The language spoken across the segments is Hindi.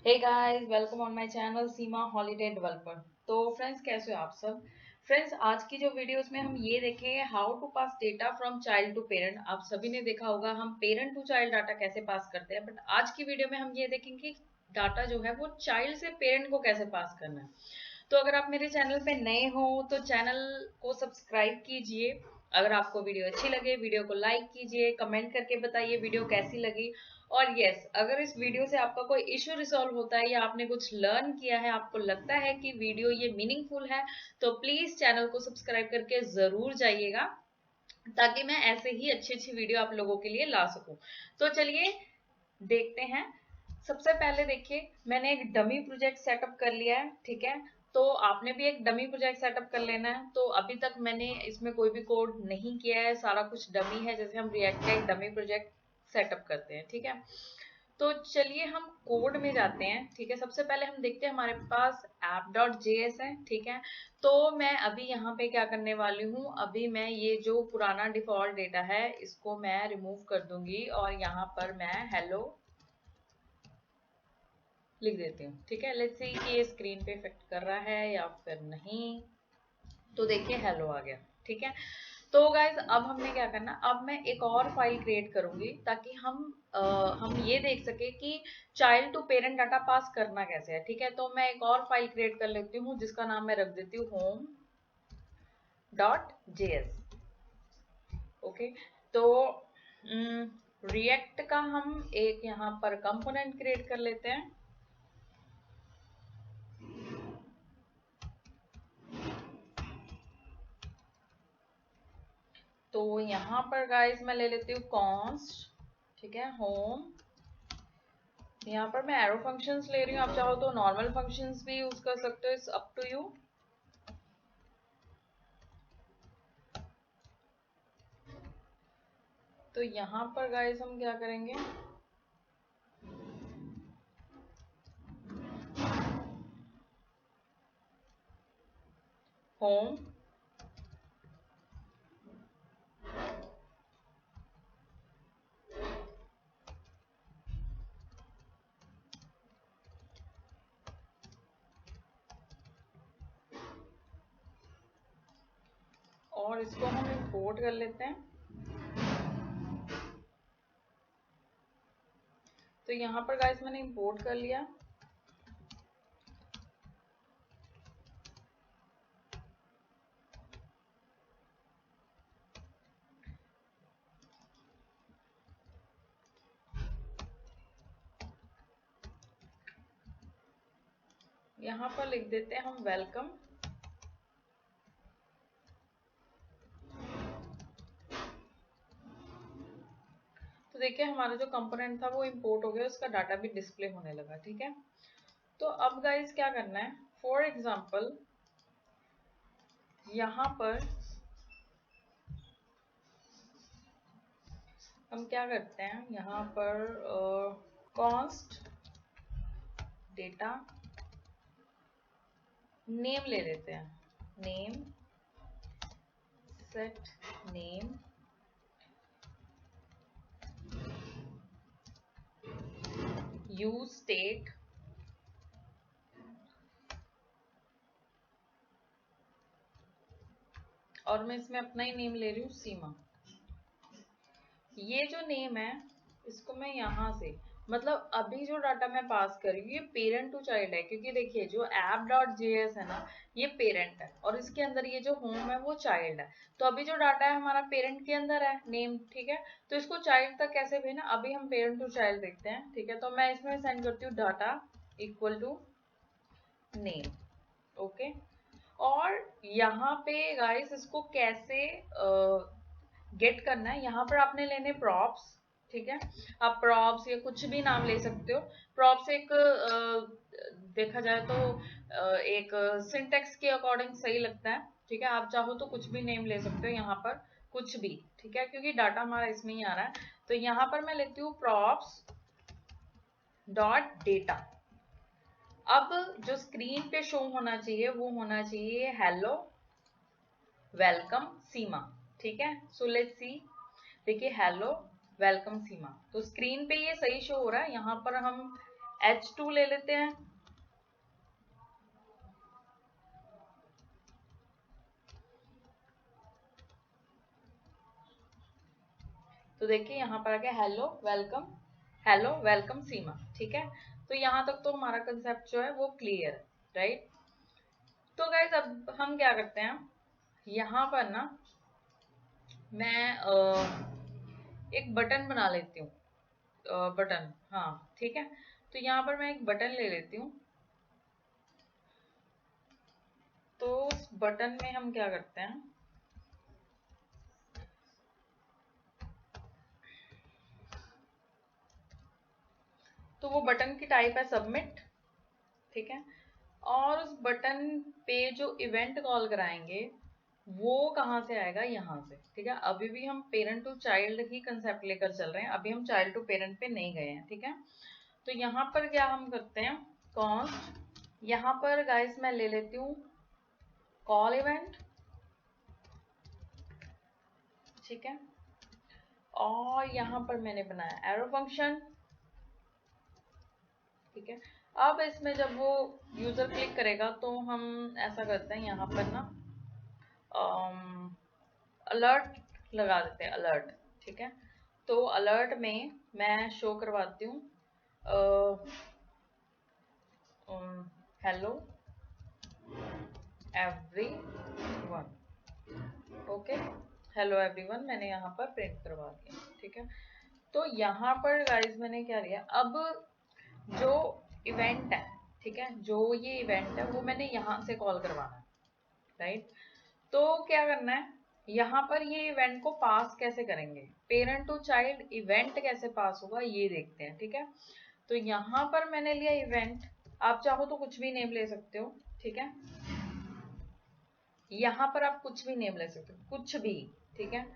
Hey guys, welcome on my channel Seema holiday developer. तो फ्रेंड्स, कैसे हो आप सब? फ्रेंड्स, आज की जो वीडियोस में हम ये देखेंगे how to pass data from child to parent. आप सभी ने देखा होगा हम पेरेंट टू चाइल्ड डाटा कैसे पास करते हैं, बट आज की वीडियो में हम ये देखेंगे डाटा जो है वो चाइल्ड से पेरेंट को कैसे पास करना है। तो अगर आप मेरे चैनल पे नए हो तो चैनल को सब्सक्राइब कीजिए। अगर आपको वीडियो अच्छी लगे, वीडियो को लाइक कीजिए, कमेंट करके बताइए वीडियो कैसी लगी। और यस, अगर इस वीडियो से आपका कोई इश्यू रिजॉल्व होता है या आपने कुछ लर्न किया है, आपको लगता है कि वीडियो ये मीनिंगफुल है, तो प्लीज चैनल को सब्सक्राइब करके जरूर जाइएगा, ताकि मैं ऐसे ही अच्छी अच्छी वीडियो आप लोगों के लिए ला सकूं। तो चलिए देखते हैं। सबसे पहले देखिए, मैंने एक डमी प्रोजेक्ट सेटअप कर लिया है, ठीक है। तो आपने भी एक डमी प्रोजेक्ट सेटअप कर लेना है। तो अभी तक मैंने इसमें कोई भी कोड नहीं किया है, सारा कुछ डमी है, जैसे हम रिएक्ट का एक डमी प्रोजेक्ट सेटअप करते हैं, ठीक है। तो चलिए हम कोड में जाते हैं, ठीक है। सबसे पहले हम देखते हैं, हमारे पास app.js है, ठीक है। तो मैं अभी यहाँ पे क्या करने वाली हूँ, अभी मैं ये जो पुराना डिफॉल्ट डेटा है इसको मैं रिमूव कर दूंगी और यहाँ पर मैं हेलो लिख देती हूँ, ठीक है। लेट्स सी कि ये स्क्रीन पे इफेक्ट कर रहा है या फिर नहीं। तो देखिए हेलो आ गया, ठीक है। तो गाइज अब हमने क्या करना, अब मैं एक और फाइल क्रिएट करूंगी ताकि हम ये देख सके कि child to parent data pass करना कैसे है, ठीक है। तो मैं एक और फाइल क्रिएट कर लेती हूँ जिसका नाम मैं रख देती हूँ home.js। ओके। तो रिएक्ट का हम एक यहाँ पर कंपोनेंट क्रिएट कर लेते हैं। तो यहाँ पर गाइस मैं ले लेती हूँ कॉन्स्ट, ठीक है, होम। यहाँ पर मैं एरो फंक्शंस ले रही हूँ, आप चाहो तो नॉर्मल फंक्शंस भी यूज कर सकते हो, इट्स अप टू यू। तो यहाँ पर गाइस हम क्या करेंगे, होम और इसको हम इंपोर्ट कर लेते हैं। तो यहाँ पर गाइस मैंने इंपोर्ट कर लिया। यहाँ पर लिख देते हैं हम वेलकम। तो देखिए हमारा जो कंपोनेंट था वो इंपोर्ट हो गया, उसका डाटा भी डिस्प्ले होने लगा, ठीक है। तो अब गाइस क्या करना है, फॉर एग्जाम्पल यहाँ पर हम क्या करते हैं, यहाँ पर कॉन्स्ट डेटा नेम ले लेते हैं, name set name use state और मैं इसमें अपना ही नेम ले रही हूँ सीमा। ये जो नेम है इसको मैं यहाँ से, मतलब अभी जो डाटा मैं पास कर रही हूँ ये पेरेंट टू चाइल्ड है, क्योंकि देखिए जो app.js है ना ये पेरेंट है और इसके अंदर ये जो होम है वो चाइल्ड है। तो अभी जो डाटा है हमारा पेरेंट के अंदर है नेम, ठीक है। तो इसको चाइल्ड तक कैसे भेजना, अभी हम पेरेंट टू चाइल्ड देखते हैं, ठीक है। तो मैं इसमें सेंड करती हूँ data equal to name, okay. और यहाँ पे गाइस इसको कैसे गेट करना है, यहाँ पर आपने लेने प्रॉप्स, ठीक है। आप प्रॉप्स या कुछ भी नाम ले सकते हो। प्रॉप्स एक देखा जाए तो एक सिंटेक्स के अकॉर्डिंग सही लगता है, ठीक है। आप चाहो तो कुछ भी नेम ले सकते हो यहाँ पर, कुछ भी, ठीक है, क्योंकि डाटा हमारा इसमें ही आ रहा है। तो यहाँ पर मैं लेती हूँ प्रॉप्स डॉट डेटा। अब जो स्क्रीन पे शो होना चाहिए वो होना चाहिए हेलो वेलकम सीमा, ठीक है। सो लेट्स सी, देखिए हेलो वेलकम सीमा, तो स्क्रीन पे ये सही शो हो रहा है। यहाँ पर हम H2 ले लेते हैं। तो देखिए यहाँ पर आ गया हेलो वेलकम सीमा। ठीक है, तो यहाँ तक तो हमारा कंसेप्ट जो है वो क्लियर है, राइट। तो गाइज अब हम क्या करते हैं, यहाँ पर ना मैं एक बटन बना लेती हूँ, बटन, हाँ ठीक है। तो यहाँ पर मैं एक बटन ले लेती हूँ। तो उस बटन में हम क्या करते हैं, तो वो बटन की टाइप है सबमिट। ठीक है, और उस बटन पे जो इवेंट कॉल कराएंगे वो कहाँ से आएगा, यहाँ से। ठीक है, अभी भी हम पेरेंट टू चाइल्ड ही कंसेप्ट लेकर चल रहे हैं, अभी हम चाइल्ड टू पेरेंट पे नहीं गए हैं। ठीक है, तो यहाँ पर क्या हम करते हैं, कॉन्स्ट, यहाँ पर गाइस मैं ले लेती हूँ कॉल इवेंट। ठीक है, और यहाँ पर मैंने बनाया एरो फंक्शन। ठीक है, अब इसमें जब वो यूजर क्लिक करेगा तो हम ऐसा करते हैं, यहाँ पर ना अलर्ट लगा देते हैं, अलर्ट। ठीक है, तो अलर्ट में मैं शो करवाती हूँ hello everyone. Okay, hello everyone मैंने यहाँ पर प्रिंट करवा दिया। ठीक है, तो यहाँ पर गाइस मैंने क्या लिया, अब जो इवेंट है, ठीक है, जो ये इवेंट है वो मैंने यहाँ से कॉल करवाना है, राइट। तो क्या करना है, यहाँ पर ये इवेंट को पास कैसे करेंगे, पेरेंट टू चाइल्ड इवेंट कैसे पास होगा ये देखते हैं। ठीक है, तो यहाँ पर मैंने लिया इवेंट, आप चाहो तो कुछ भी नेम ले सकते हो। ठीक है, यहाँ पर आप कुछ भी नेम ले सकते हो, कुछ भी। ठीक है,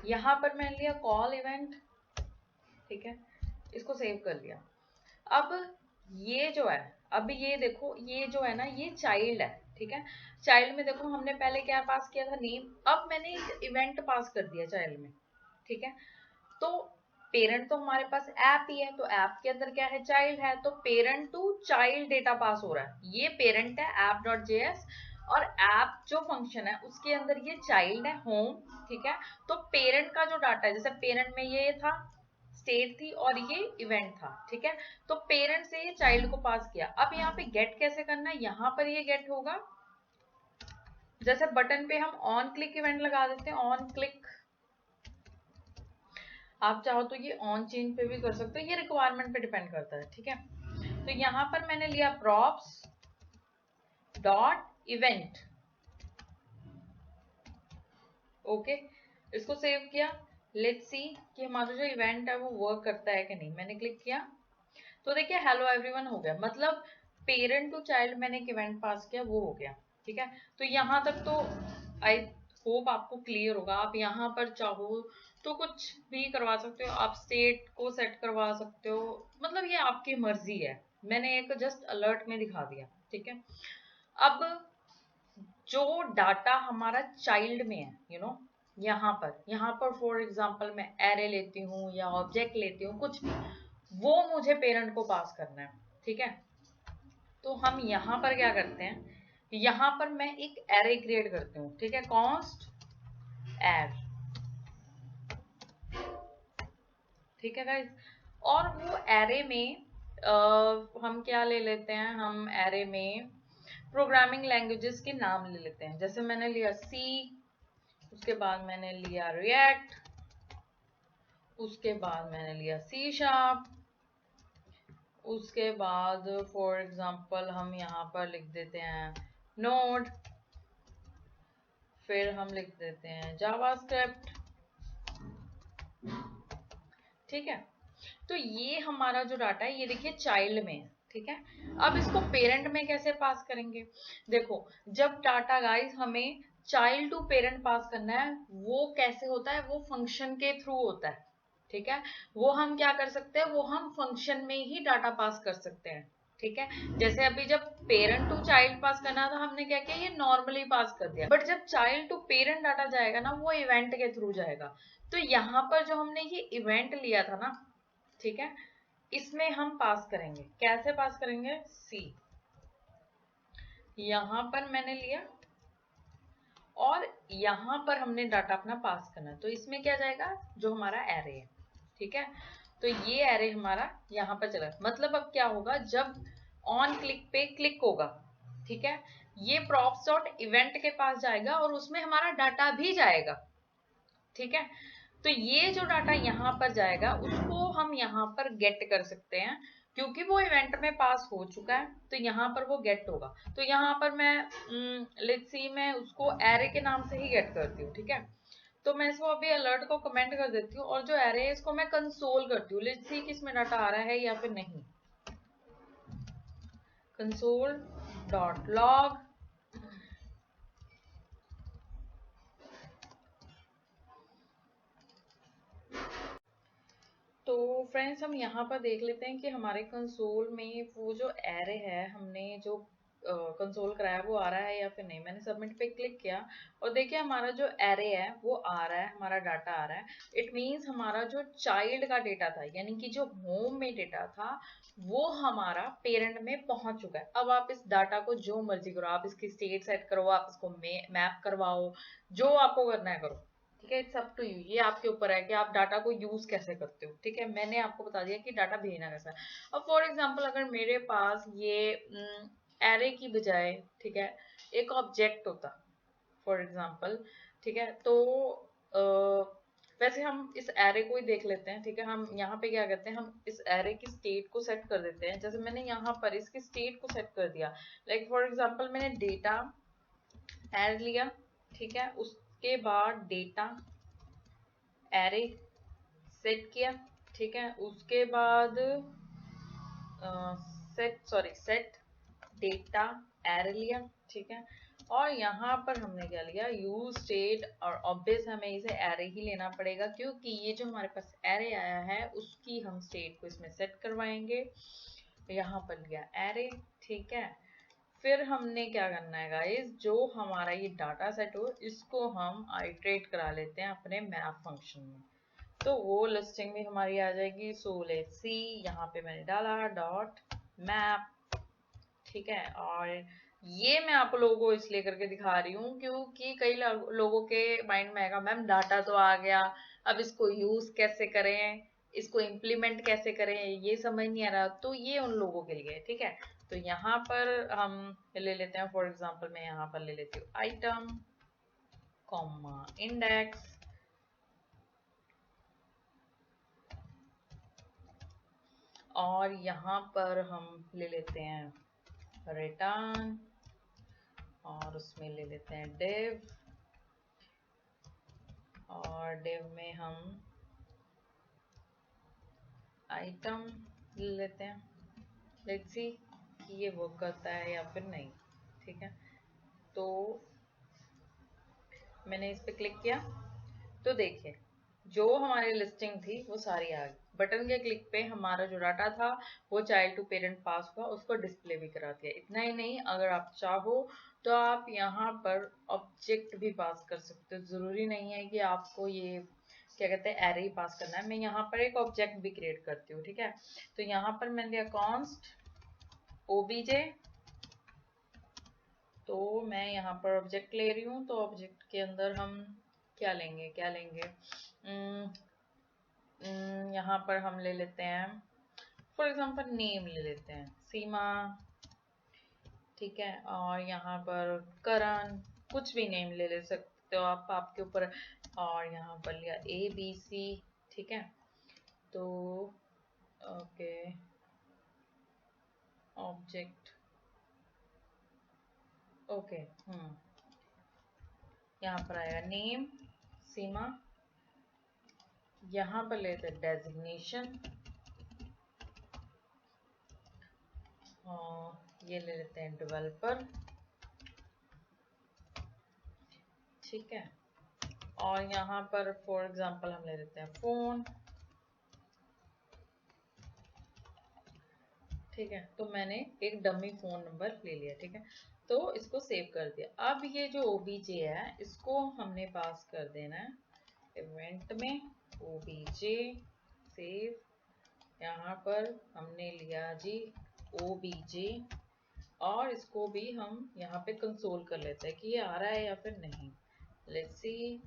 यहाँ पर मैंने लिया कॉल इवेंट। ठीक है, इसको सेव कर लिया। अब ये जो है, अब ये देखो, ये जो है ना ये चाइल्ड है। ठीक है, चाइल्ड में देखो हमने पहले क्या पास किया था, नेम। अब मैंने इवेंट पास कर दिया चाइल्ड में। ठीक है, तो पेरेंट तो हमारे पास ऐप ही है, तो ऐप के अंदर क्या है, चाइल्ड है, तो parent to child data pass हो रहा है। ये पेरेंट है app.js, और ऐप जो फंक्शन है उसके अंदर ये चाइल्ड है होम। ठीक है, तो पेरेंट का जो डाटा है, जैसे पेरेंट में ये था, स्टेट थी और ये इवेंट था। ठीक है, तो पेरेंट से ये चाइल्ड को पास किया। अब यहाँ पे गेट कैसे करना है, यहाँ पर ये गेट होगा, जैसे बटन पे हम ऑन क्लिक इवेंट लगा देते हैं, ऑन क्लिक। आप चाहो तो ये ऑन चेंज पे भी कर सकते हो, ये रिक्वायरमेंट पे डिपेंड करता है। ठीक है, तो यहाँ पर मैंने लिया प्रॉप्स डॉट इवेंट। ओके, इसको सेव किया। लेट्स सी कि हमारा जो इवेंट है वो वर्क करता है कि नहीं। मैंने क्लिक किया तो देखिए हेलो एवरीवन हो गया, मतलब पेरेंट टू चाइल्ड मैंने एक इवेंट पास किया, वो हो गया। ठीक है, तो यहाँ तक तो आई होप आपको क्लियर होगा। आप यहाँ पर चाहो तो कुछ भी करवा सकते हो, आप स्टेट को सेट करवा सकते हो, मतलब ये आपकी मर्जी है। मैंने एक जस्ट अलर्ट में दिखा दिया। ठीक है, अब जो डाटा हमारा चाइल्ड में है, यहाँ पर फॉर एग्जांपल मैं एरे लेती हूँ या ऑब्जेक्ट लेती हूँ, कुछ भी, वो मुझे पेरेंट को पास करना है। ठीक है, तो हम यहाँ पर क्या करते हैं, यहाँ पर मैं एक एरे क्रिएट करती हूँ। ठीक है, कॉन्स्ट एर। ठीक है गाइस, और वो एरे में हम क्या ले लेते हैं, हम एरे में प्रोग्रामिंग लैंग्वेजेस के नाम ले लेते हैं। जैसे मैंने लिया सी, उसके बाद मैंने लिया रिएक्ट, उसके बाद मैंने लिया सी शार्प, उसके बाद फॉर एग्जांपल हम यहाँ पर लिख देते हैं नोड, फिर हम लिख देते हैं जावास्क्रिप्ट। ठीक है, तो ये हमारा जो डाटा है ये देखिए चाइल्ड में है। ठीक है, अब इसको पेरेंट में कैसे पास करेंगे, देखो जब डाटा गाइस हमें चाइल्ड टू पेरेंट पास करना है, वो कैसे होता है, वो फंक्शन के थ्रू होता है। ठीक है, वो हम क्या कर सकते हैं, वो हम फंक्शन में ही डाटा पास कर सकते हैं। ठीक है, जैसे अभी जब पेरेंट टू चाइल्ड पास करना था हमने क्या किया, ये नॉर्मली पास कर दिया, बट जब चाइल्ड टू पेरेंट डाटा जाएगा ना, वो इवेंट के थ्रू जाएगा। तो यहाँ पर जो हमने ये इवेंट लिया था ना, ठीक है, इसमें हम पास करेंगे। कैसे पास करेंगे? सी, यहां पर मैंने लिया और यहां पर हमने डाटा अपना पास करना, तो इसमें क्या जाएगा? जो हमारा एरे है, ठीक है। तो ये एरे हमारा यहाँ पर चला, मतलब अब क्या होगा? जब ऑन क्लिक पे क्लिक होगा, ठीक है, ये props डॉट इवेंट के पास जाएगा और उसमें हमारा डाटा भी जाएगा, ठीक है। तो ये जो डाटा यहाँ पर जाएगा उसको हम यहाँ पर गेट कर सकते हैं, क्योंकि वो इवेंट में पास हो चुका है, तो यहाँ पर वो गेट होगा। तो यहाँ पर मैं लेट्स सी मैं उसको एरे के नाम से ही गेट करती हूँ, ठीक है। तो मैं इसको अभी अलर्ट को कमेंट कर देती हूँ और जो एरे है इसको मैं कंसोल करती हूँ। लेट्स सी कि इसमें डाटा आ रहा है या फिर नहीं। कंसोल डॉट लॉग, तो फ्रेंड्स हम यहाँ पर देख लेते हैं कि हमारे कंसोल में वो जो एरे है हमने जो कंसोल कराया वो आ रहा है या फिर नहीं। मैंने सबमिट पे क्लिक किया और देखिए हमारा जो एरे है वो आ रहा है, हमारा डाटा आ रहा है। इट मीन्स हमारा जो चाइल्ड का डेटा था, यानी कि जो होम में डेटा था, वो हमारा पेरेंट में पहुंच चुका है। अब आप इस डाटा को जो मर्जी करो, आप इसकी स्टेट सेट करो, आप इसको मैप करवाओ, जो आपको करना है करो, ठीक है। इट्स अप टू यू, ये आपके ऊपर है कि आप डाटा को यूज कैसे करते हो, ठीक है। मैंने आपको बता दिया कि डाटा भेजना कैसा है। अब फॉर एग्जांपल अगर मेरे पास ये एरे की बजाय, ठीक है, एक ऑब्जेक्ट होता फॉर एग्जांपल, ठीक है, तो वैसे हम इस एरे को ही देख लेते हैं, ठीक है। हम यहाँ पे क्या करते हैं, हम इस एरे की स्टेट को सेट कर देते हैं। जैसे मैंने यहाँ पर इसकी स्टेट को सेट कर दिया, लाइक फॉर एग्जांपल मैंने डेटा एड लिया, ठीक है, उसके बाद डेटा एरे सेट किया, ठीक है। उसके बाद सेट डेटा एरे लिया, ठीक है। और यहाँ पर हमने क्या लिया? यूज स्टेट, और ऑब्वियस हमें इसे एरे ही लेना पड़ेगा क्योंकि ये जो हमारे पास एरे आया है उसकी हम स्टेट को इसमें सेट करवाएंगे। यहाँ पर लिया एरे, ठीक है। फिर हमने क्या करना है गाइस, जो हमारा ये डाटा सेट हो इसको हम आइटरेट करा लेते हैं अपने मैप फंक्शन में, तो वो लिस्टिंग भी हमारी आ जाएगी। सो लेट्स सी, यहाँ पे मैंने डाला डॉट मैप, ठीक है। और ये मैं आप लोगों को इसलिए करके दिखा रही हूँ क्योंकि कई लोगों के माइंड में आएगा मैम डाटा तो आ गया, अब इसको यूज कैसे करें, इसको इम्प्लीमेंट कैसे करें, ये समझ नहीं आ रहा। तो ये उन लोगों के लिए, ठीक है। तो यहाँ पर हम ले लेते हैं, फॉर एग्जाम्पल मैं यहाँ पर ले लेती हूँ आइटम कॉमा इंडेक्स, और यहाँ पर हम ले लेते हैं रिटर्न, और उसमें ले लेते हैं div, और div में हम आइटम ले लेते हैं। लेट्स सी कि ये वर्क करता है या फिर नहीं, ठीक है। तो मैंने इस पे क्लिक किया तो देखिए जो हमारी लिस्टिंग थी वो सारी आ गई। बटन के क्लिक पे हमारा जो डाटा था वो चाइल्ड टू पेरेंट पास हुआ, उसको डिस्प्ले भी करा दिया। इतना ही नहीं, अगर आप चाहो तो आप यहाँ पर ऑब्जेक्ट भी पास कर सकते हो। जरूरी नहीं है कि आपको ये क्या कहते हैं एरे ही पास करना है। मैं यहाँ पर एक ऑब्जेक्ट भी क्रिएट करती हूँ, ठीक है। तो यहाँ पर मैंने दिया कॉन्स्ट ओबीजे, तो मैं यहाँ पर ऑब्जेक्ट ले रही हूँ, तो ऑब्जेक्ट के अंदर हम क्या लेंगे, यहाँ पर हम ले लेते हैं फॉर एग्जांपल नेम ले लेते हैं सीमा, ठीक है। और यहाँ पर करण, कुछ भी नेम ले सकते हो आप, आपके ऊपर। और यहाँ पर लिया ABC, ठीक है। तो ओके, ऑब्जेक्ट ओके, यहाँ पर आएगा नेम सीमा, यहाँ पर लेते हैं डेजिग्नेशन, और ये ले लेते हैं डेवलपर, ठीक है। और यहाँ पर फॉर एग्जांपल हम ले लेते हैं फोन, ठीक है। तो मैंने एक डमी फोन नंबर ले लिया, ठीक है। तो इसको सेव कर दिया। अब ये जो ओबीजे है इसको हमने पास कर देना है इवेंट में, ओबीजे सेव, यहाँ पर हमने लिया जी obj और इसको भी हम यहाँ पे कंसोल कर लेते हैं कि ये आ रहा है या फिर नहीं। Let's see.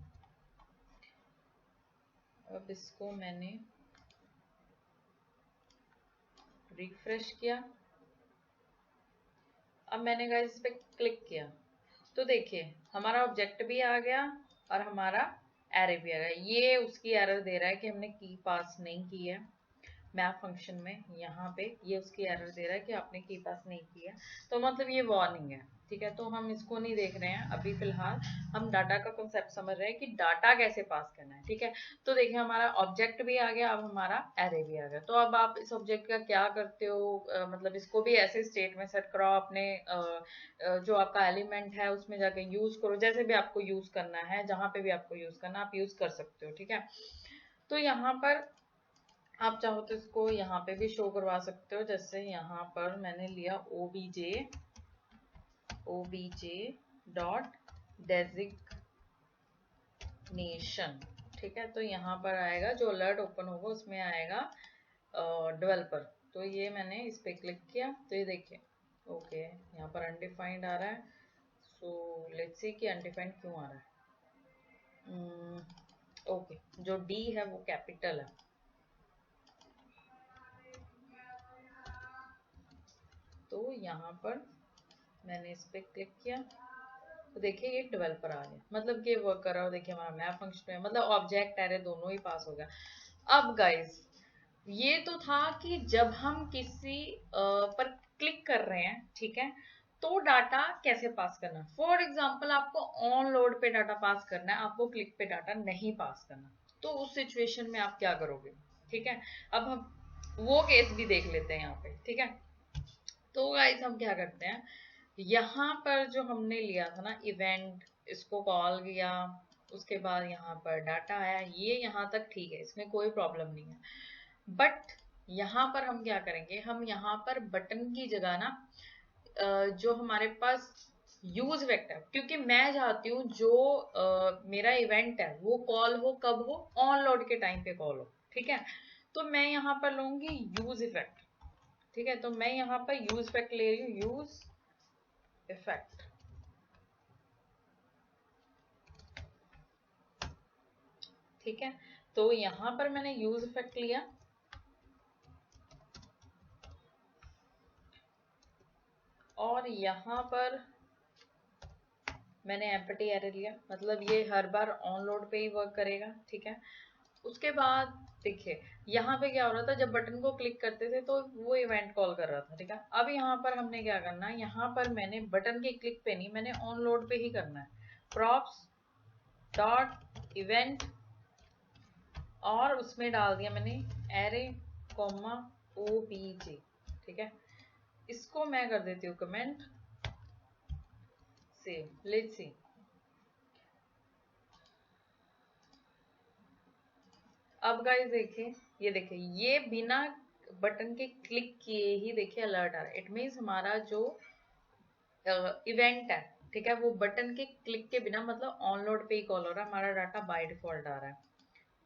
अब इसको मैंने रिफ्रेश किया। अब मैंने गाइस इस पे क्लिक किया तो देखिए हमारा ऑब्जेक्ट भी आ गया और हमारा एरे भी आ गया। ये उसकी एरर दे रहा है कि हमने की पास नहीं की है मैप फंक्शन में। यहाँ पे ये उसकी एरर दे रहा है कि आपने की पास नहीं की है, तो मतलब ये वार्निंग है। ठीक है, तो हम इसको नहीं देख रहे हैं अभी फिलहाल। हम डाटा का कॉन्सेप्ट समझ रहे हैं कि डाटा कैसे पास करना है। ठीक है, तो देखिए हमारा ऑब्जेक्ट भी आ गया, अब हमारा एरे भी आ गया। तो अब आप इस ऑब्जेक्ट का क्या करते हो, मतलब इसको भी ऐसे स्टेट में सेट कराओ अपने जो आपका एलिमेंट है उसमें जाके यूज करो। जैसे भी आपको यूज करना है, जहां पे भी आपको यूज करना आप यूज कर सकते हो। ठीक है, तो यहाँ पर आप चाहो तो इसको यहाँ पे भी शो करवा सकते हो। जैसे यहाँ पर मैंने लिया obj डॉट डेजिग्नेशन। ठीक है, तो यहाँ पर आएगा जो अलर्ट ओपन होगा उसमें आएगा डेवलपर। तो ये मैंने इस पे क्लिक किया तो ये देखिए ओके यहाँ पर अनडिफाइंड आ रहा है। सो लेट्स सी कि अनडिफाइंड क्यों आ रहा है। ओके, जो डी है वो कैपिटल है। तो यहाँ पर मैंने इस पे क्लिक किया तो देखिए ये डेवलपर आ गया, मतलब कि वर्क कर रहा हो। देखिए हमारा मैप फंक्शन है, मतलब ऑब्जेक्ट एरे दोनों ही पास हो गया। अब गाइस ये तो था कि जब हम किसी पर क्लिक कर रहे हैं, ठीक है, तो डाटा कैसे पास करना। फॉर एग्जाम्पल आपको ऑन लोड पे डाटा पास करना है, आपको क्लिक पे डाटा नहीं पास करना, तो उस सिचुएशन में आप क्या करोगे। ठीक है, अब हम वो केस भी देख लेते हैं यहाँ पे। ठीक है, तो गाइस हम क्या करते हैं, यहाँ पर जो हमने लिया था ना इवेंट, इसको कॉल किया, उसके बाद यहाँ पर डाटा आया, ये यहाँ तक ठीक है, इसमें कोई प्रॉब्लम नहीं है। बट यहाँ पर हम क्या करेंगे, हम यहाँ पर बटन की जगह ना जो हमारे पास यूज वेक्टर, क्योंकि मैं चाहती हूँ जो मेरा इवेंट है वो कॉल हो कब हो, ऑन लोड के टाइम पे कॉल हो। ठीक है, तो मैं यहाँ पर लूंगी यूज इफेक्ट। ठीक है, तो मैं यहाँ पर यूज इफेक्ट ले रही हूँ, यूज इफेक्ट। ठीक है, तो यहाँ पर मैंने यूज इफेक्ट लिया और यहाँ पर मैंने एम्प्टी एरे लिया, मतलब ये हर बार ऑन लोड पे ही वर्क करेगा। ठीक है, उसके बाद देखिए यहाँ पे क्या हो रहा था, जब बटन को क्लिक करते थे तो वो इवेंट कॉल कर रहा था। ठीक है, अब यहाँ पर हमने क्या करना है, यहाँ पर मैंने बटन के क्लिक पे नहीं, मैंने ऑन लोड पे ही करना है। प्रॉप्स डॉट इवेंट और उसमें डाल दिया मैंने एरे कॉमा obj। ठीक है, इसको मैं कर देती हूँ कमेंट सेव। Let's see. अब गाइस देखिए, ये देखिए ये बिना बटन के क्लिक किए ही देखिए अलर्ट आ रहा है। इट मीन्स हमारा जो इवेंट है, ठीक है, वो बटन के क्लिक के बिना मतलब ऑन लोड पे ही कॉल हो रहा है, हमारा डाटा बाय डिफॉल्ट आ रहा है।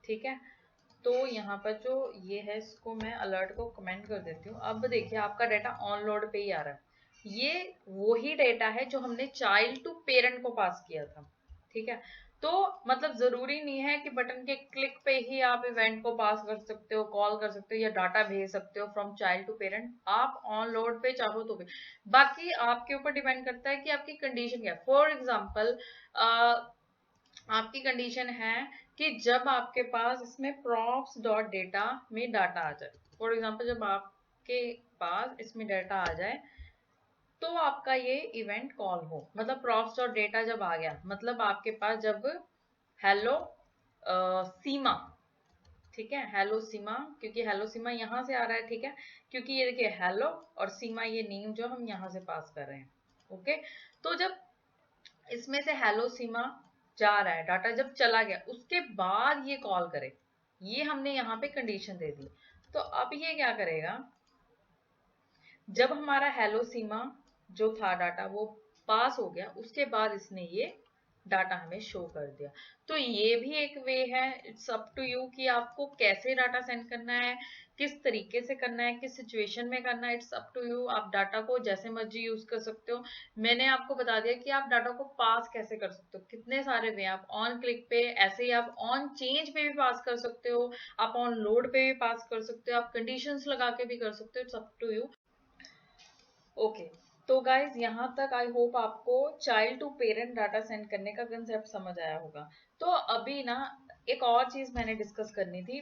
ठीक है, तो यहाँ पर जो ये है इसको मैं अलर्ट को कमेंट कर देती हूँ। अब देखिए आपका डाटा ऑन लोड पे ही आ रहा है। ये वही डाटा है जो हमने चाइल्ड टू पेरेंट को पास किया था। ठीक है, तो मतलब जरूरी नहीं है कि बटन के क्लिक पे ही आप इवेंट को पास कर सकते हो, कॉल कर सकते हो या डाटा भेज सकते हो फ्रॉम चाइल्ड टू पेरेंट। आप ऑन लोड पे चाहो तो भी, बाकी आपके ऊपर डिपेंड करता है कि आपकी कंडीशन क्या है। फॉर एग्जाम्पल आपकी कंडीशन है कि जब आपके पास इसमें props डॉट डेटा में डाटा आ जाए, फॉर एग्जाम्पल जब आपके पास इसमें डाटा आ जाए तो आपका ये इवेंट कॉल हो, मतलब props डॉट डेटा जब आ गया, मतलब आपके पास जब हेलो सीमा, ठीक है, हेलो सीमा, क्योंकि हेलो सीमा यहाँ से आ रहा है। ठीक है, क्योंकि ये देखिए हेलो और सीमा ये नेम जो हम यहाँ से पास कर रहे हैं। ओके, तो जब इसमें से हेलो सीमा जा रहा है, डाटा जब चला गया उसके बाद ये कॉल करे, ये हमने यहाँ पे कंडीशन दे दी। तो अब ये क्या करेगा, जब हमारा हेलो सीमा जो था डाटा वो पास हो गया, उसके बाद इसने ये डाटा हमें शो कर दिया। तो ये भी एक वे है, इट्स अप टू यू कि आपको कैसे डाटा सेंड करना है, किस तरीके से करना है, किस सिचुएशन में करना है, इट्स अप टू यू। आप डाटा को जैसे मर्जी यूज कर सकते हो। मैंने आपको बता दिया कि आप डाटा को पास कैसे कर सकते हो, कितने सारे वे। आप ऑन क्लिक पे, ऐसे ही आप ऑन चेंज पे भी पास कर सकते हो, आप ऑन लोड पे भी पास कर सकते हो, आप कंडीशंस लगा के भी कर सकते हो, it's up to you. Okay, तो गाइज यहाँ तक आई होप आपको child to parent data send करने का कंसेप्ट समझ आया होगा। तो अभी ना एक और चीज मैंने डिस्कस करनी थी।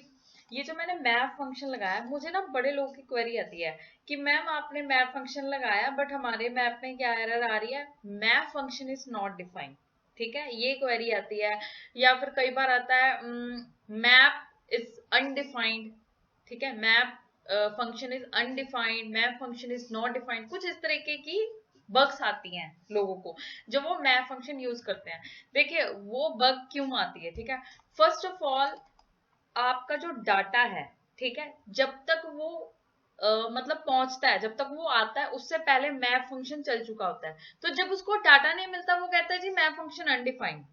ये जो मैंने मैप फंक्शन लगाया, मुझे ना बड़े लोगों की क्वेरी आती है कि मैम आपने मैप फंक्शन लगाया बट हमारे मैप में क्या एरर आ रही है, map function is not defined. ठीक है, ये क्वेरी आती है। या फिर कई बार आता है मैप इज अनडिफाइंड। ठीक है, map function is undefined, map function is not defined, कुछ इस तरीके की बग्स आती हैं लोगों को जब वो मैप फंक्शन यूज करते हैं। देखिए वो बग क्यों आती है, ठीक है। फर्स्ट ऑफ ऑल, आपका जो डाटा है, ठीक है, जब तक वो मतलब पहुंचता है, जब तक वो आता है, उससे पहले मैप फंक्शन चल चुका होता है। तो जब उसको डाटा नहीं मिलता, वो कहता है जी मैप फंक्शन अनडिफाइंड।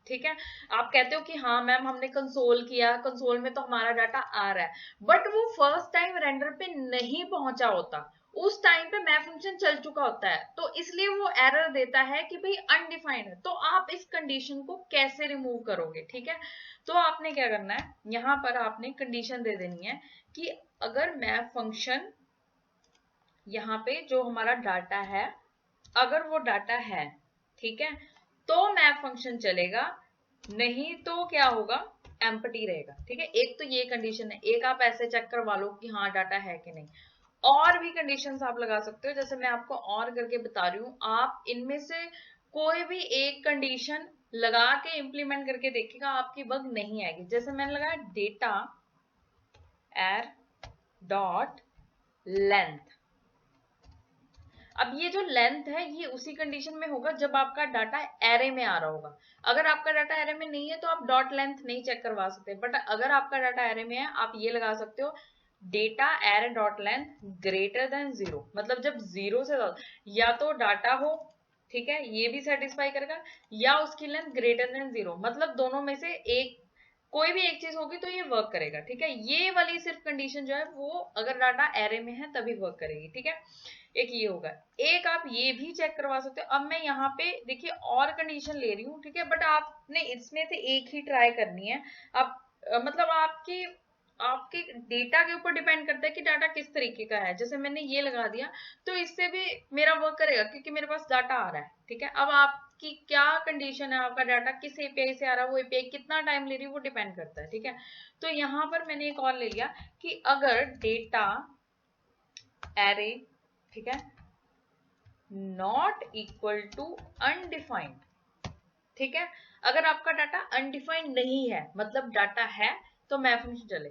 ठीक है, आप कहते हो कि हाँ मैम हमने कंसोल किया, कंसोल में तो हमारा डाटा आ रहा है, बट वो फर्स्ट टाइम रेंडर पे नहीं पहुंचा होता, उस टाइम पे मैप फंक्शन चल चुका होता है, तो इसलिए वो एरर देता है कि भाई अनडिफाइंड है। तो आप इस कंडीशन को कैसे रिमूव करोगे, ठीक है। तो आपने क्या करना है, यहाँ पर आपने कंडीशन दे देनी है कि अगर मैप फंक्शन, यहाँ पे जो हमारा डाटा है, अगर वो डाटा है, ठीक है, तो मैप फंक्शन चलेगा, नहीं तो क्या होगा, एम्प्टी रहेगा। ठीक है, एक तो ये कंडीशन है। एक आप ऐसे चेक करवा लो कि हाँ डाटा है कि नहीं। और भी कंडीशंस आप लगा सकते हो, जैसे मैं आपको और करके बता रही हूँ, आप इनमें से कोई भी एक कंडीशन लगा के इम्प्लीमेंट करके देखिएगा, आपकी बग नहीं आएगी। जैसे मैंने लगाया डेटा एर डॉट लेंथ। अब ये जो लेंथ है, ये उसी कंडीशन में होगा जब आपका डाटा एरे में आ रहा होगा। अगर आपका डाटा एरे में नहीं है तो आप डॉट लेंथ नहीं चेक करवा सकते, बट अगर आपका डाटा एरे में है, आप ये लगा सकते हो data array dot length greater than 0। मतलब जब 0 से ज्यादा, या तो डाटा हो, ठीक है, ये भी सेटिस्फाई करेगा, या उसकी लेंथ ग्रेटर देन 0, मतलब दोनों में से एक, कोई भी एक चीज होगी तो ये वर्क करेगा। ठीक है, ये वाली सिर्फ कंडीशन जो है वो अगर डाटा एरे में है तभी वर्क करेगी। ठीक है, एक ये होगा। एक आप ये भी चेक करवा सकते हो। अब मैं यहाँ पे देखिए और कंडीशन ले रही हूँ, ठीक है, बट आपने इसमें से एक ही ट्राई करनी है। आप मतलब आपकी आपके डेटा के ऊपर डिपेंड करता है कि डाटा किस तरीके का है। जैसे मैंने ये लगा दिया तो इससे भी मेरा वर्क करेगा क्योंकि मेरे पास डाटा आ रहा है। ठीक है, अब आपकी क्या कंडीशन है, आपका डाटा किस एपीआई से आ रहा है, वो एपीआई कितना टाइम ले रही है, वो डिपेंड करता है। ठीक है, तो यहाँ पर मैंने एक और ले लिया कि अगर डेटा एरे, ठीक है, नॉट इक्वल टू अनडिफाइंड। ठीक है, अगर आपका डाटा अनडिफाइंड नहीं है, मतलब डाटा है, तो मैप फंक्शन चले।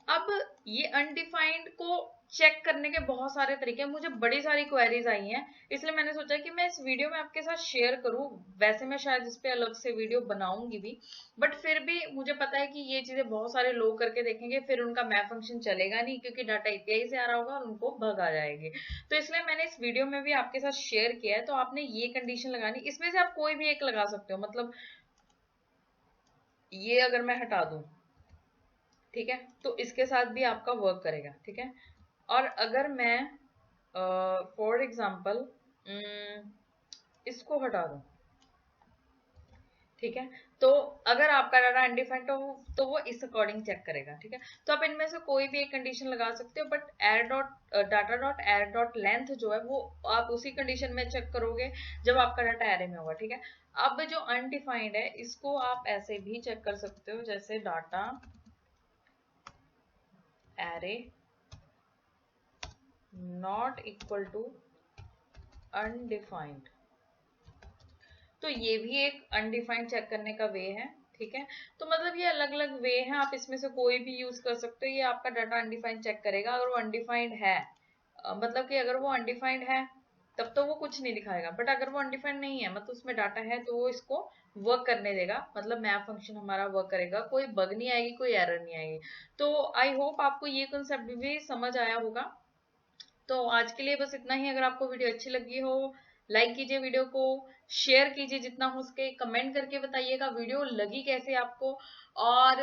अब ये अनडिफाइंड को चेक करने के बहुत सारे तरीके हैं। मुझे बड़ी सारी क्वेरीज आई हैं, इसलिए मैंने सोचा कि मैं इस वीडियो में आपके साथ शेयर करूं। वैसे मैं शायद इस पे अलग से वीडियो बनाऊंगी भी, बट फिर भी मुझे पता है कि ये चीजें बहुत सारे लोग करके देखेंगे, फिर उनका मैप फंक्शन चलेगा नहीं क्योंकि डाटा एपीआई से आ रहा होगा और उनको बग आ जाएगी। तो इसलिए मैंने इस वीडियो में भी आपके साथ शेयर किया है। तो आपने ये कंडीशन लगानी, इसमें से आप कोई भी एक लगा सकते हो। मतलब ये अगर मैं हटा दूं, ठीक है, तो इसके साथ भी आपका वर्क करेगा। ठीक है, और अगर मैं फॉर एग्जाम्पल इसको हटा दूं, ठीक है, तो अगर आपका डाटा अनडिफाइंड हो तो वो इस अकॉर्डिंग चेक करेगा। ठीक है, तो आप इनमें से कोई भी एक कंडीशन लगा सकते हो, बट एर डॉट डाटा डॉट एर डॉट लेंथ जो है वो आप उसी कंडीशन में चेक करोगे जब आपका डाटा एरे में होगा। ठीक है, अब जो अनडिफाइंड है इसको आप ऐसे भी चेक कर सकते हो, जैसे data array not equal to undefined. तो ये भी एक अनडिफाइंड चेक करने का वे है। ठीक है, तो मतलब ये अलग अलग वे हैं, आप इसमें से कोई भी यूज कर सकते हो। ये आपका डाटा अनडिफाइंड चेक करेगा। अगर वो अनडिफाइंड है, मतलब कि अगर वो अनडिफाइंड है तब तो वो कुछ नहीं दिखाएगा, बट अगर वो अनडिफाइंड नहीं है, मतलब उसमें डाटा है, तो वो इसको वर्क करने देगा। मतलब मैप फंक्शन हमारा वर्क करेगा, कोई बग नहीं आएगी, कोई एरर नहीं आएगी। तो आई होप आपको ये कंसेप्ट भी समझ आया होगा। तो आज के लिए बस इतना ही। अगर आपको वीडियो अच्छी लगी हो, लाइक कीजिए वीडियो को, शेयर कीजिए जितना हो सके, कमेंट करके बताइएगा वीडियो लगी कैसे आपको। और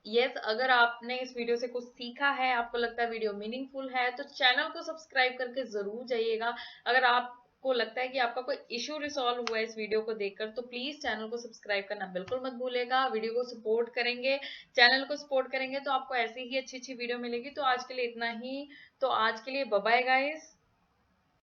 यस, अगर आपने इस वीडियो से कुछ सीखा है, आपको लगता है वीडियो मीनिंगफुल है, तो चैनल को सब्सक्राइब करके जरूर जाइएगा। अगर आपको लगता है कि आपका कोई इशू रिसॉल्व हुआ है इस वीडियो को देखकर, तो प्लीज चैनल को सब्सक्राइब करना बिल्कुल मत भूलेगा। वीडियो को सपोर्ट करेंगे, चैनल को सपोर्ट करेंगे, तो आपको ऐसी ही अच्छी अच्छी वीडियो मिलेगी। तो आज के लिए इतना ही। तो आज के लिए बाय बाय गाइस।